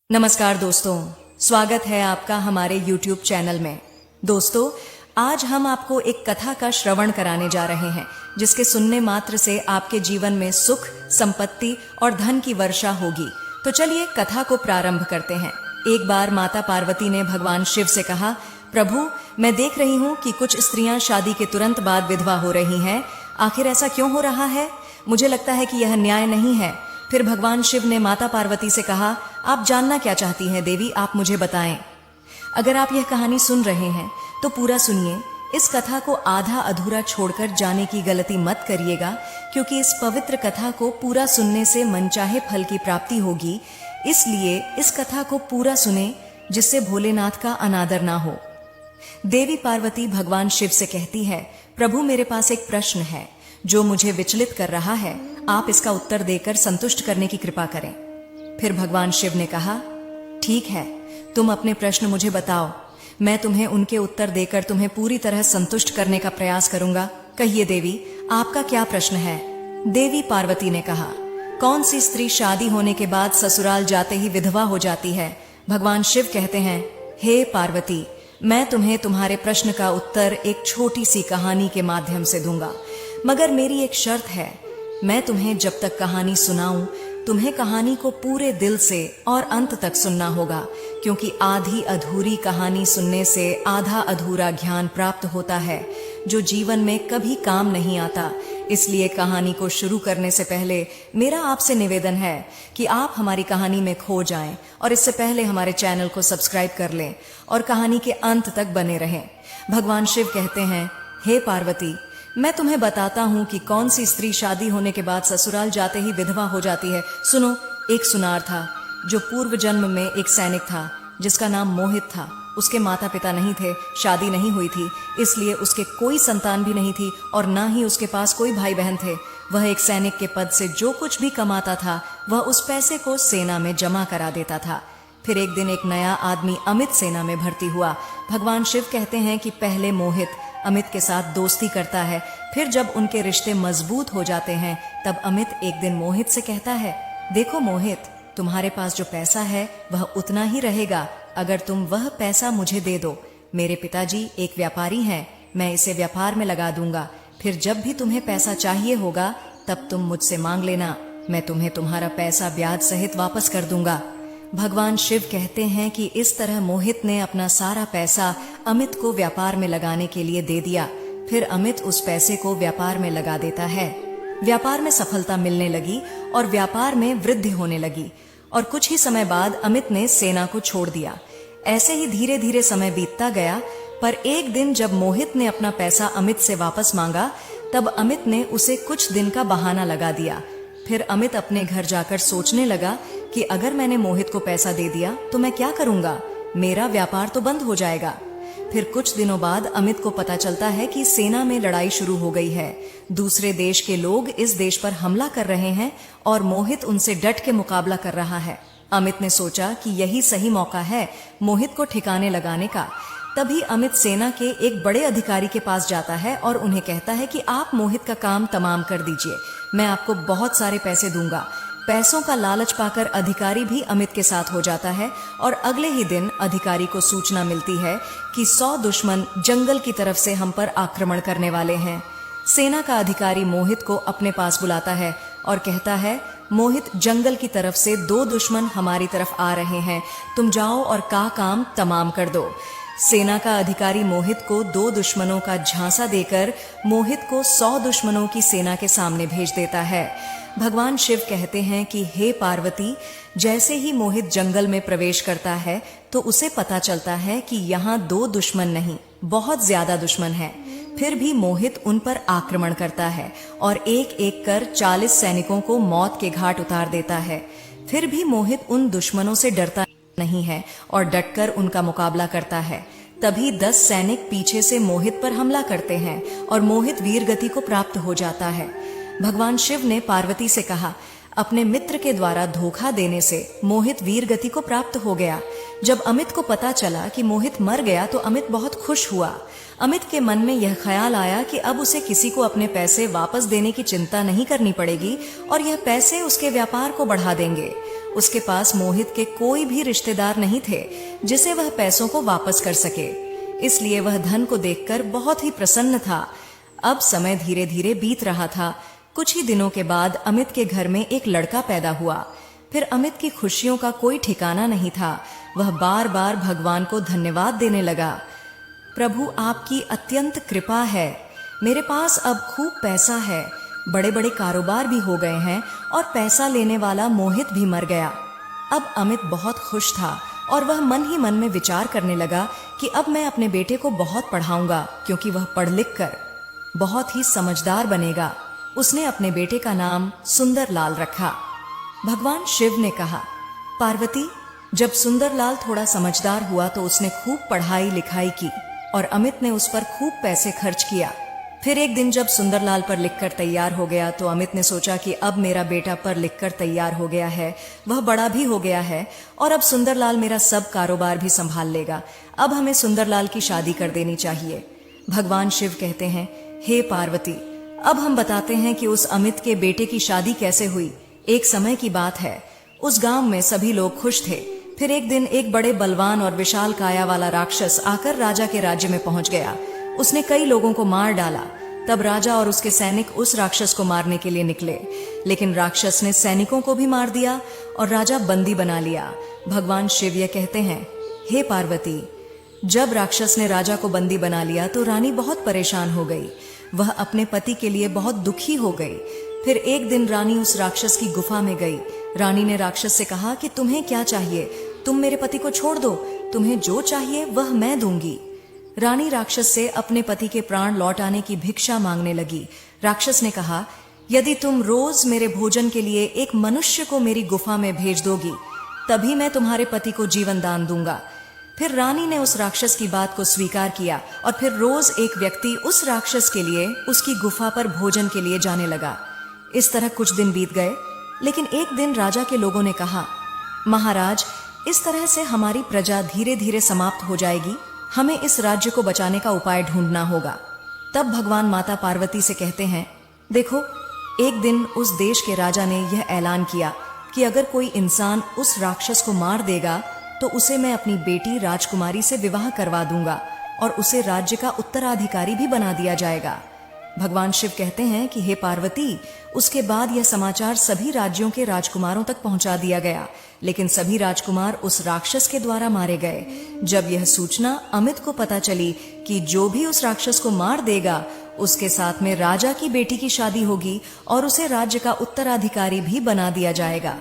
नमस्कार दोस्तों, स्वागत है आपका हमारे YouTube चैनल में। दोस्तों, आज हम आपको एक कथा का श्रवण कराने जा रहे हैं जिसके सुनने मात्र से आपके जीवन में सुख, संपत्ति और धन की वर्षा होगी। तो चलिए कथा को प्रारंभ करते हैं। एक बार माता पार्वती ने भगवान शिव से कहा, प्रभु, मैं देख रही हूँ कि कुछ स्त्रियां शादी के तुरंत बाद विधवा हो रही हैं। आखिर ऐसा क्यों हो रहा है? मुझे लगता है कि यह न्याय नहीं है। फिर भगवान शिव ने माता पार्वती से कहा, आप जानना क्या चाहती हैं देवी, आप मुझे बताएं। अगर आप यह कहानी सुन रहे हैं तो पूरा सुनिए। इस कथा को आधा अधूरा छोड़कर जाने की गलती मत करिएगा, क्योंकि इस पवित्र कथा को पूरा सुनने से मनचाहे फल की प्राप्ति होगी। इसलिए इस कथा को पूरा सुने, जिससे भोलेनाथ का अनादर ना हो। देवी पार्वती भगवान शिव से कहती है, प्रभु, मेरे पास एक प्रश्न है जो मुझे विचलित कर रहा है। आप इसका उत्तर देकर संतुष्ट करने की कृपा करें। फिर भगवान शिव ने कहा, ठीक है, तुम अपने प्रश्न मुझे बताओ। मैं तुम्हें उनके उत्तर देकर तुम्हें पूरी तरह संतुष्ट करने का प्रयास करूंगा। कहिए देवी, आपका क्या प्रश्न है? देवी पार्वती ने कहा, कौन सी स्त्री शादी होने के बाद ससुराल जाते ही विधवा हो जाती है? भगवान शिव कहते हैं, हे पार्वती, मैं तुम्हें तुम्हारे प्रश्न का उत्तर एक छोटी सी कहानी के माध्यम से दूंगा, मगर मेरी एक शर्त है। मैं तुम्हें जब तक कहानी सुनाऊं, तुम्हें कहानी को पूरे दिल से और अंत तक सुनना होगा, क्योंकि आधी अधूरी कहानी सुनने से आधा अधूरा ज्ञान प्राप्त होता है, जो जीवन में कभी काम नहीं आता। इसलिए कहानी को शुरू करने से पहले मेरा आपसे निवेदन है कि आप हमारी कहानी में खो जाएं और इससे पहले हमारे चैनल को सब्सक्राइब कर लें और कहानी के अंत तक बने रहें। भगवान शिव कहते हैं, हे पार्वती, मैं तुम्हें बताता हूँ कि कौन सी स्त्री शादी होने के बाद ससुराल जाते ही विधवा हो जाती है। सुनो, एक सुनार था जो पूर्व जन्म में एक सैनिक था जिसका नाम मोहित था। उसके माता पिता नहीं थे, शादी नहीं हुई थी, इसलिए उसके कोई संतान भी नहीं थी और ना ही उसके पास कोई भाई बहन थे। वह एक सैनिक के पद से जो कुछ भी कमाता था, वह उस पैसे को सेना में जमा करा देता था। फिर एक दिन एक नया आदमी अमित सेना में भर्ती हुआ। भगवान शिव कहते हैं कि पहले मोहित अमित के साथ दोस्ती करता है। फिर जब उनके रिश्ते मजबूत हो जाते हैं, तब अमित एक दिन मोहित से कहता है, देखो मोहित, तुम्हारे पास जो पैसा है वह उतना ही रहेगा अगर तुम वह पैसा मुझे दे दो। मेरे पिताजी एक व्यापारी हैं, मैं इसे व्यापार में लगा दूंगा। फिर जब भी तुम्हें पैसा चाहिए होगा, तब तुम मुझसे मांग लेना, मैं तुम्हें तुम्हारा पैसा ब्याज सहित वापस कर दूंगा। भगवान शिव कहते हैं कि इस तरह मोहित ने अपना सारा पैसा अमित को व्यापार में लगाने के लिए दे दिया। फिर अमित उस पैसे को व्यापार में लगा देता है। व्यापार में सफलता मिलने लगी और व्यापार में वृद्धि होने लगी, और कुछ ही समय बाद अमित ने सेना को छोड़ दिया। ऐसे ही धीरे धीरे समय बीतता गया, पर एक दिन जब मोहित ने अपना पैसा अमित से वापस मांगा, तब अमित ने उसे कुछ दिन का बहाना लगा दिया। फिर अमित अपने घर जाकर सोचने लगा कि अगर मैंने मोहित को पैसा दे दिया तो मैं क्या करूंगा, मेरा व्यापार तो बंद हो जाएगा। फिर कुछ दिनों बाद अमित को पता चलता है कि सेना में लड़ाई शुरू हो गई है। दूसरे देश के लोग इस देश पर हमला कर रहे हैं और मोहित उनसे डट के मुकाबला कर रहा है। अमित ने सोचा कि यही सही मौका है मोहित को ठिकाने लगाने का। तभी अमित सेना के एक बड़े अधिकारी के पास जाता है और उन्हें कहता है कि आप मोहित का काम तमाम कर दीजिए, मैं आपको बहुत सारे पैसे दूंगा। पैसों का लालच पाकर अधिकारी भी अमित के साथ हो जाता है, और अगले ही दिन अधिकारी को सूचना मिलती है कि 100 दुश्मन जंगल की तरफ से हम पर आक्रमण करने वाले हैं। सेना का अधिकारी मोहित को अपने पास बुलाता है और कहता है, मोहित, जंगल की तरफ से 2 दुश्मन हमारी तरफ आ रहे हैं, तुम जाओ और काम तमाम कर दो। सेना का अधिकारी मोहित को 2 दुश्मनों का झांसा देकर मोहित को 100 दुश्मनों की सेना के सामने भेज देता है। भगवान शिव कहते हैं कि हे पार्वती, जैसे ही मोहित जंगल में प्रवेश करता है तो उसे पता चलता है कि यहाँ 2 दुश्मन नहीं, बहुत ज्यादा दुश्मन हैं। फिर भी मोहित उन पर आक्रमण करता है और एक एक कर 40 सैनिकों को मौत के घाट उतार देता है। फिर भी मोहित उन दुश्मनों से डरता नहीं है और डटकर उनका मुकाबला करता है। तभी 10 सैनिक पीछे से मोहित पर हमला करते हैं और मोहित वीरगति को प्राप्त हो जाता है। भगवान शिव ने पार्वती से कहा, अपने मित्र के द्वारा धोखा देने से मोहित वीरगति को प्राप्त हो गया। जब अमित को पता चला कि मोहित मर गया तो अमित बहुत खुश हुआ। अमित के मन में यह ख्याल आया कि अब उसे किसी को अपने पैसे वापस देने की चिंता नहीं करनी पड़ेगी और यह पैसे उसके व्यापार को बढ़ा देंगे। उसके पास मोहित के कोई भी रिश्तेदार नहीं थे जिसे वह पैसों को वापस कर सके, इसलिए वह धन को देखकर बहुत ही प्रसन्न था। अब समय धीरे धीरे बीत रहा था। कुछ ही दिनों के बाद अमित के घर में एक लड़का पैदा हुआ। फिर अमित की खुशियों का कोई ठिकाना नहीं था। वह बार बार भगवान को धन्यवाद देने लगा। प्रभु, आपकी अत्यंत कृपा है। मेरे पास अब खूब पैसा है, बड़े बड़े कारोबार भी हो गए हैं और पैसा लेने वाला मोहित भी मर गया। अब अमित बहुत खुश था और वह मन ही मन में विचार करने लगा कि अब मैं अपने बेटे को बहुत पढ़ाऊंगा, क्योंकि वह पढ़ लिख कर बहुत ही समझदार बनेगा। उसने अपने बेटे का नाम सुंदरलाल रखा। भगवान शिव ने कहा, पार्वती, जब सुंदरलाल थोड़ा समझदार हुआ तो उसने खूब पढ़ाई लिखाई की और अमित ने उस पर खूब पैसे खर्च किया। फिर एक दिन जब सुंदरलाल पर लिखकर तैयार हो गया तो अमित ने सोचा कि अब मेरा बेटा पर लिखकर तैयार हो गया है, वह बड़ा भी हो गया है और अब सुंदरलाल मेरा सब कारोबार भी संभाल लेगा। अब हमें सुंदरलाल की शादी कर देनी चाहिए। भगवान शिव कहते हैं, हे पार्वती, अब हम बताते हैं कि उस अमित के बेटे की शादी कैसे हुई। एक समय की बात है, उस गांव में सभी लोग खुश थे। फिर एक दिन एक बड़े बलवान और विशाल काया वाला राक्षस आकर राजा के राज्य में पहुंच गया। उसने कई लोगों को मार डाला। तब राजा और उसके सैनिक उस राक्षस को मारने के लिए निकले, लेकिन राक्षस ने सैनिकों को भी मार दिया और राजा बंदी बना लिया। भगवान शिव ये कहते हैं, हे पार्वती, जब राक्षस ने राजा को बंदी बना लिया तो रानी बहुत परेशान हो गई। वह अपने पति के लिए बहुत दुखी हो गई। फिर एक दिन रानी उस राक्षस की गुफा में गई। रानी ने राक्षस से कहा कि तुम्हें क्या चाहिए, तुम मेरे पति को छोड़ दो, तुम्हें जो चाहिए वह मैं दूंगी। रानी राक्षस से अपने पति के प्राण लौट आने की भिक्षा मांगने लगी। राक्षस ने कहा, यदि तुम रोज मेरे भोजन के लिए एक मनुष्य को मेरी गुफा में भेज दोगी, तभी मैं तुम्हारे पति को जीवन दान दूंगा। फिर रानी ने उस राक्षस की बात को स्वीकार किया और फिर रोज एक व्यक्ति उस राक्षस के लिए उसकी गुफा पर भोजन के लिए जाने लगा। इस तरह कुछ दिन बीत गए, लेकिन एक दिन राजा के लोगों ने कहा, महाराज, इस तरह से हमारी प्रजा धीरे धीरे समाप्त हो जाएगी, हमें इस राज्य को बचाने का उपाय ढूंढना होगा। तब भगवान माता पार्वती से कहते हैं, देखो, एक दिन उस देश के राजा ने यह ऐलान किया कि अगर कोई इंसान उस राक्षस को मार देगा तो उसे मैं अपनी बेटी राजकुमारी से विवाह करवा दूंगा और उसे राज्य का उत्तराधिकारी भी बना दिया जाएगा। भगवान शिव कहते हैं कि हे पार्वती, उसके बाद यह समाचार सभी राज्यों के राजकुमारों तक पहुंचा दिया गया, लेकिन सभी राजकुमार उस राक्षस के द्वारा मारे गए। जब यह सूचना अमित को पता चली कि जो भी उस राक्षस को मार देगा उसके साथ में राजा की बेटी की शादी होगी और उसे राज्य का उत्तराधिकारी भी बना दिया जाएगा।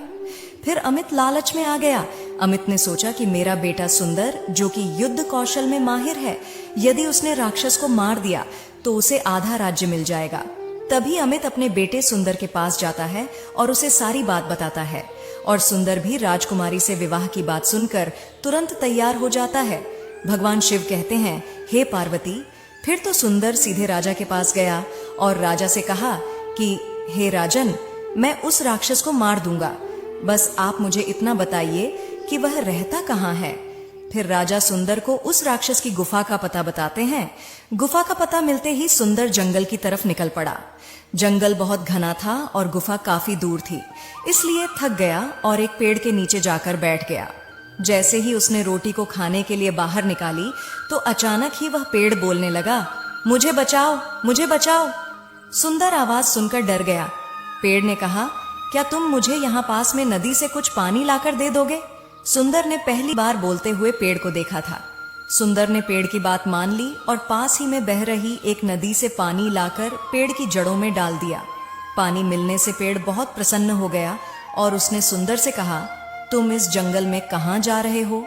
फिर अमित लालच में आ गया। अमित ने सोचा कि मेरा बेटा सुंदर, जो कि युद्ध कौशल में माहिर है, यदि उसने राक्षस को मार दिया तो उसे आधा राज्य मिल जाएगा। तभी अमित अपने बेटे सुंदर के पास जाता है और उसे सारी बात बताता है और सुंदर भी राजकुमारी से विवाह की बात सुनकर तुरंत तैयार हो जाता है। भगवान शिव कहते हैं, हे पार्वती, फिर तो सुंदर सीधे राजा के पास गया और राजा से कहा कि हे राजन, मैं उस राक्षस को मार दूंगा, बस आप मुझे इतना बताइए कि वह रहता कहाँ है। फिर राजा सुंदर को उस राक्षस की गुफा का पता बताते हैं। गुफा का पता मिलते ही सुंदर जंगल की तरफ निकल पड़ा। जंगल बहुत घना था और गुफा काफी दूर थी, इसलिए थक गया और एक पेड़ के नीचे जाकर बैठ गया। जैसे ही उसने रोटी को खाने के लिए बाहर निकाली तो अचानक ही वह पेड़ बोलने लगा, मुझे बचाओ, मुझे बचाओ। सुंदर आवाज सुनकर डर गया। पेड़ ने कहा, क्या तुम मुझे यहाँ पास में नदी से कुछ पानी लाकर दे दोगे? सुंदर ने पहली बार बोलते हुए पेड़ को देखा था। सुंदर ने पेड़ की बात मान ली और पास ही में बह रही एक नदी से पानी लाकर पेड़ की जड़ों में डाल दिया। पानी मिलने से पेड़ बहुत प्रसन्न हो गया और उसने सुंदर से कहा, तुम इस जंगल में कहाँ जा रहे हो?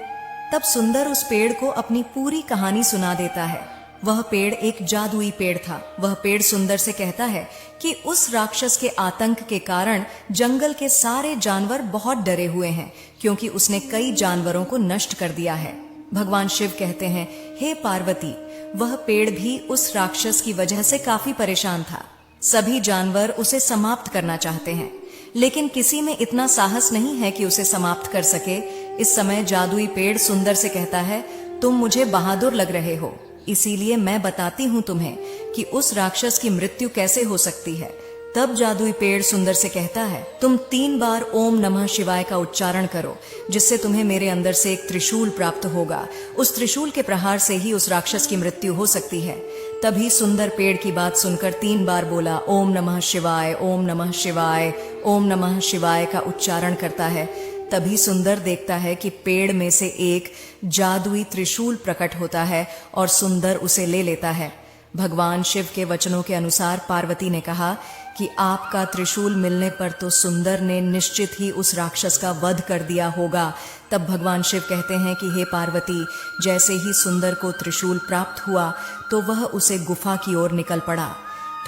तब सुंदर उस पेड़ को अपनी पूरी कहानी सुना देता है। वह पेड़ एक जादुई पेड़ था। वह पेड़ सुंदर से कहता है कि उस राक्षस के आतंक के कारण जंगल के सारे जानवर बहुत डरे हुए हैं, क्योंकि उसने कई जानवरों को नष्ट कर दिया है। भगवान शिव कहते हैं, हे पार्वती, वह पेड़ भी उस राक्षस की वजह से काफी परेशान था। सभी जानवर उसे समाप्त करना चाहते हैं, लेकिन किसी में इतना साहस नहीं है कि उसे समाप्त कर सके। इस समय जादुई पेड़ सुंदर से कहता है, तुम मुझे बहादुर लग रहे हो, इसीलिए मैं बताती हूँ तुम्हें कि उस राक्षस की मृत्यु कैसे हो सकती है। तब जादुई पेड़ सुंदर से कहता है, तुम 3 बार ओम नमः शिवाय का उच्चारण करो, जिससे तुम्हें मेरे अंदर से एक त्रिशूल प्राप्त होगा। उस त्रिशूल के प्रहार से ही उस राक्षस की मृत्यु हो सकती है। तभी सुंदर पेड़ की बात सुनकर 3 बार बोला, ओम नमः शिवाय, ओम नमः शिवाय, ओम नमः शिवाय का उच्चारण करता है। तभी सुंदर देखता है कि पेड़ में से एक जादुई त्रिशूल प्रकट होता है और सुंदर उसे ले लेता है। भगवान शिव के वचनों के अनुसार पार्वती ने कहा कि आपका त्रिशूल मिलने पर तो सुंदर ने निश्चित ही उस राक्षस का वध कर दिया होगा। तब भगवान शिव कहते हैं कि हे पार्वती, जैसे ही सुंदर को त्रिशूल प्राप्त हुआ तो वह उसे गुफा की ओर निकल पड़ा।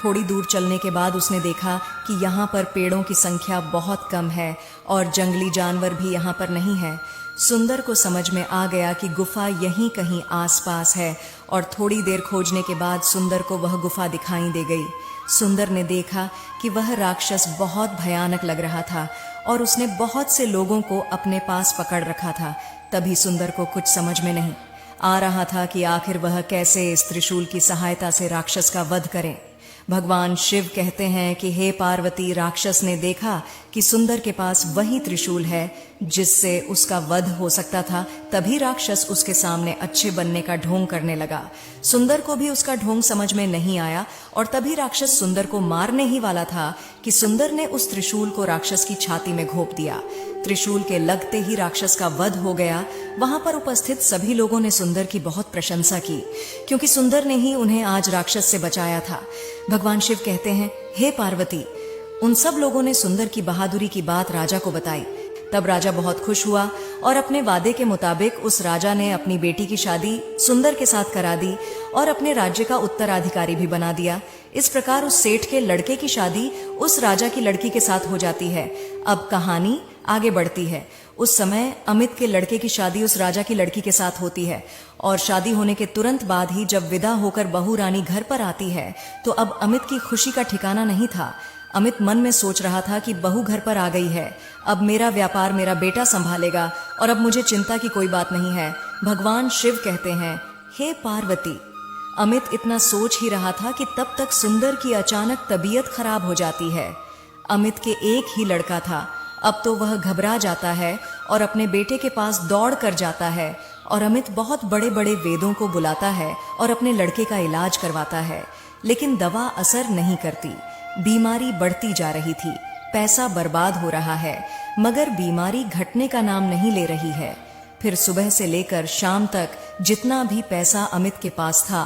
थोड़ी दूर चलने के बाद उसने देखा कि यहाँ पर पेड़ों की संख्या बहुत कम है और जंगली जानवर भी यहाँ पर नहीं है। सुंदर को समझ में आ गया कि गुफा यहीं कहीं आसपास है और थोड़ी देर खोजने के बाद सुंदर को वह गुफा दिखाई दे गई। सुंदर ने देखा कि वह राक्षस बहुत भयानक लग रहा था और उसने बहुत से लोगों को अपने पास पकड़ रखा था। तभी सुंदर को कुछ समझ में नहीं आ रहा था कि आखिर वह कैसे इस त्रिशूल की सहायता से राक्षस का वध करे। भगवान शिव कहते हैं कि हे पार्वती, राक्षस ने देखा कि सुंदर के पास वही त्रिशूल है जिससे उसका वध हो सकता था। तभी राक्षस उसके सामने अच्छे बनने का ढोंग करने लगा। सुंदर को भी उसका ढोंग समझ में नहीं आया और तभी राक्षस सुंदर को मारने ही वाला था कि सुंदर ने उस त्रिशूल को राक्षस की छाती में घोंप दिया। त्रिशूल के लगते ही राक्षस का वध हो गया। वहां पर उपस्थित सभी लोगों ने सुंदर की बहुत प्रशंसा की, क्योंकि सुंदर ने ही उन्हें आज राक्षस से बचाया था। भगवान शिव कहते हैं, हे पार्वती, उन सब लोगों ने सुंदर की बहादुरी की बात राजा को बताई। तब राजा बहुत खुश हुआ और अपने वादे के मुताबिक उस राजा ने अपनी बेटी की शादी सुंदर के साथ करा दी और अपने राज्य का उत्तराधिकारी भी बना दिया। इस प्रकार उस सेठ के लड़के की शादी उस राजा की लड़की के साथ हो जाती है। अब कहानी आगे बढ़ती है। उस समय अमित के लड़के की शादी उस राजा की लड़की के साथ होती है और शादी होने के तुरंत बाद ही जब विदा होकर बहू रानी घर पर आती है तो अब अमित की खुशी का ठिकाना नहीं था। अमित मन में सोच रहा था कि बहू घर पर आ गई है, अब मेरा व्यापार मेरा बेटा संभालेगा और अब मुझे चिंता की कोई बात नहीं है। भगवान शिव कहते हैं, हे पार्वती, अमित इतना सोच ही रहा था कि तब तक सुंदर की अचानक तबीयत खराब हो जाती है। अमित के एक ही लड़का था, अब तो वह घबरा जाता है और अपने बेटे के पास दौड़ कर जाता है और अमित बहुत बड़े बड़े वेदों को बुलाता है और अपने लड़के का इलाज करवाता है, लेकिन दवा असर नहीं करती। बीमारी बढ़ती जा रही थी, पैसा बर्बाद हो रहा है, मगर बीमारी घटने का नाम नहीं ले रही है। फिर सुबह से लेकर शाम तक जितना भी पैसा अमित के पास था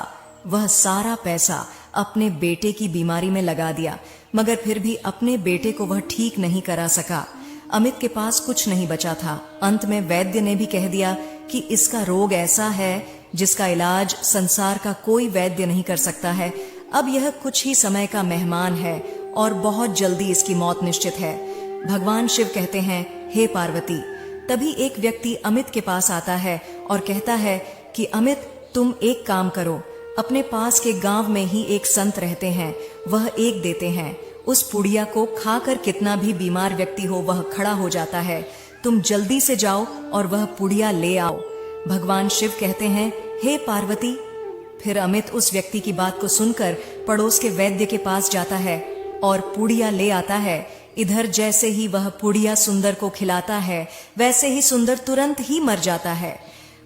वह सारा पैसा अपने बेटे की बीमारी में लगा दिया, मगर फिर भी अपने बेटे को वह ठीक नहीं करा सका। अमित के पास कुछ नहीं बचा था। अंत में वैद्य ने भी कह दिया कि इसका रोग ऐसा है जिसका इलाज संसार का कोई वैद्य नहीं कर सकता है। अब यह कुछ ही समय का मेहमान है और बहुत जल्दी इसकी मौत निश्चित है। भगवान शिव कहते हैं, हे पार्वती, तभी एक व्यक्ति अमित के पास आता है और कहता है कि अमित, तुम एक काम करो, अपने पास के गांव में ही एक संत रहते हैं, वह एक देते हैं, उस पुड़िया को खाकर कितना भी बीमार व्यक्ति हो वह खड़ा हो जाता है। तुम जल्दी से जाओ और वह पुड़िया ले आओ। भगवान शिव कहते हैं, हे पार्वती। फिर अमित उस व्यक्ति की बात को सुनकर पड़ोस के वैद्य के पास जाता है और पुड़िया ले आता है। इधर जैसे ही वह पुड़िया सुंदर को खिलाता है वैसे ही सुंदर तुरंत ही मर जाता है।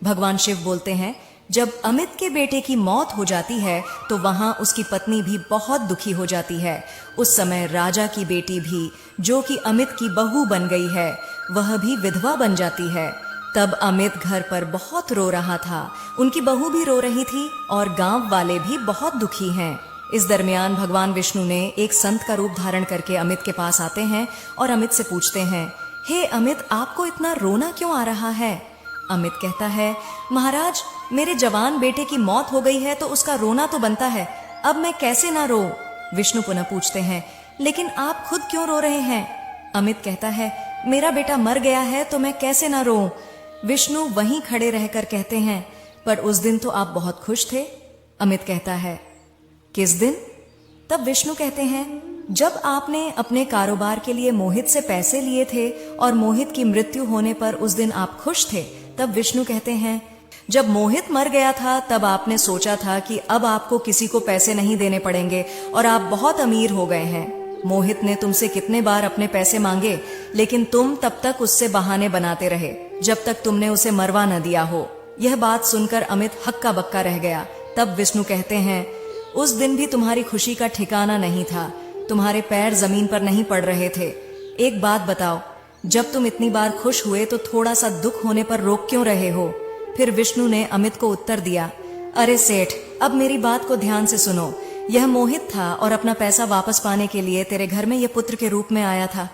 भगवान शिव बोलते हैं, जब अमित के बेटे की मौत हो जाती है तो वहां उसकी पत्नी भी बहुत दुखी हो जाती है। उस समय राजा की बेटी भी, जो कि अमित की बहू बन गई है, वह भी विधवा बन जाती है। तब अमित घर पर बहुत रो रहा था, उनकी बहू भी रो रही थी और गांव वाले भी बहुत दुखी हैं। इस दरमियान भगवान विष्णु ने एक संत का रूप धारण करके अमित के पास आते हैं और अमित से पूछते हैं, हे अमित, आपको इतना रोना क्यों आ रहा है? अमित कहता है, महाराज, मेरे जवान बेटे की मौत हो गई है तो उसका रोना तो बनता है, अब मैं कैसे ना रो? विष्णु पुनः पूछते हैं, लेकिन आप खुद क्यों रो रहे हैं? अमित कहता है, मेरा बेटा मर गया है तो मैं कैसे ना रो? विष्णु वहीं खड़े रहकर कहते हैं, पर उस दिन तो आप बहुत खुश थे। अमित कहता है, किस दिन? तब विष्णु कहते हैं, जब आपने अपने कारोबार के लिए मोहित से पैसे लिए थे और मोहित की मृत्यु होने पर उस दिन आप खुश थे। तब विष्णु कहते हैं, जब मोहित मर गया था तब आपने सोचा था कि अब आपको किसी को पैसे नहीं देने पड़ेंगे और आप बहुत अमीर हो गए हैं। मोहित ने तुमसे कितने बार अपने पैसे मांगे, लेकिन तुम तब तक उससे बहाने बनाते रहे जब तक तुमने उसे मरवा न दिया हो। यह बात सुनकर अमित हक्का बक्का रह गया। तब विष्णु कहते हैं, उस दिन भी तुम्हारी खुशी का ठिकाना नहीं था, तुम्हारे पैर जमीन पर नहीं पड़ रहे थे। एक बात बताओ, जब तुम इतनी बार खुश हुए तो थोड़ा सा दुख होने पर रोक क्यों रहे हो? फिर विष्णु ने अमित को उत्तर दिया, अरे सेठ, अब मेरी बात को ध्यान से सुनो। यह मोहित था और अपना पैसा वापस पाने के लिए तेरे घर में यह पुत्र के रूप में आया था,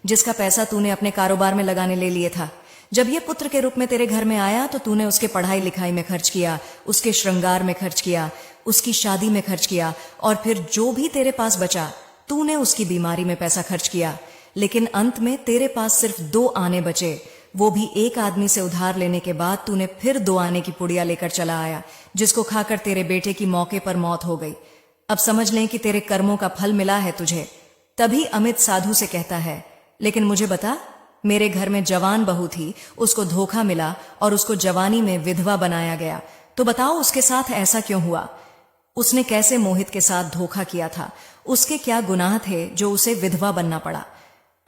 जिसका पैसा तूने अपने कारोबार में लगाने ले लिए था। जब यह पुत्र के रूप में तेरे घर में आया तो तूने उसके पढ़ाई लिखाई में खर्च किया, उसके श्रृंगार में खर्च किया, उसकी शादी में खर्च किया, और फिर जो भी तेरे पास बचा तूने उसकी बीमारी में पैसा खर्च किया। लेकिन अंत में तेरे पास सिर्फ 2 आने बचे, वो भी एक आदमी से उधार लेने के बाद तूने फिर 2 आने की पुड़िया लेकर चला आया, जिसको खाकर तेरे बेटे की मौके पर मौत हो गई। अब समझ लें कि तेरे कर्मों का फल मिला है तुझे। तभी अमित साधु से कहता है, लेकिन मुझे बता, मेरे घर में जवान बहू थी, उसको धोखा मिला और उसको जवानी में विधवा बनाया गया, तो बताओ उसके साथ ऐसा क्यों हुआ? उसने कैसे मोहित के साथ धोखा किया था? उसके क्या गुनाह थे जो उसे विधवा बनना पड़ा?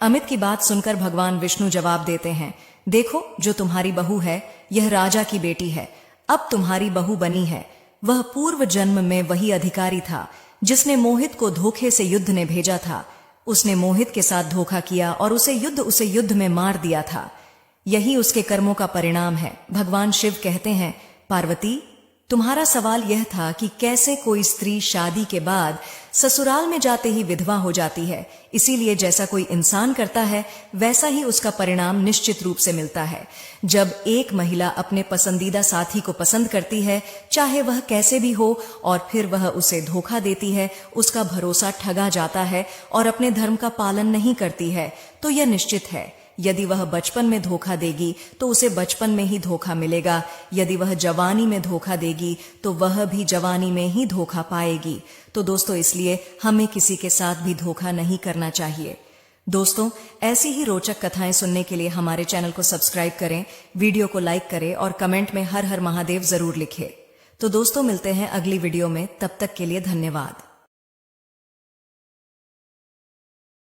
अमित की बात सुनकर भगवान विष्णु जवाब देते हैं, देखो, जो तुम्हारी बहू है यह राजा की बेटी है, अब तुम्हारी बहू बनी है। वह पूर्व जन्म में वही अधिकारी था जिसने मोहित को धोखे से युद्ध ने भेजा था। उसने मोहित के साथ धोखा किया और उसे युद्ध में मार दिया था। यही उसके कर्मों का परिणाम है। भगवान शिव कहते हैं, पार्वती, तुम्हारा सवाल यह था कि कैसे कोई स्त्री शादी के बाद ससुराल में जाते ही विधवा हो जाती है। इसीलिए जैसा कोई इंसान करता है वैसा ही उसका परिणाम निश्चित रूप से मिलता है। जब एक महिला अपने पसंदीदा साथी को पसंद करती है, चाहे वह कैसे भी हो, और फिर वह उसे धोखा देती है, उसका भरोसा ठगा जाता है और अपने धर्म का पालन नहीं करती है, तो यह निश्चित है, यदि वह बचपन में धोखा देगी तो उसे बचपन में ही धोखा मिलेगा। यदि वह जवानी में धोखा देगी तो वह भी जवानी में ही धोखा पाएगी। तो दोस्तों, इसलिए हमें किसी के साथ भी धोखा नहीं करना चाहिए। दोस्तों, ऐसी ही रोचक कथाएं सुनने के लिए हमारे चैनल को सब्सक्राइब करें, वीडियो को लाइक करें और कमेंट में हर हर महादेव जरूर लिखें। तो दोस्तों, मिलते हैं अगली वीडियो में, तब तक के लिए धन्यवाद।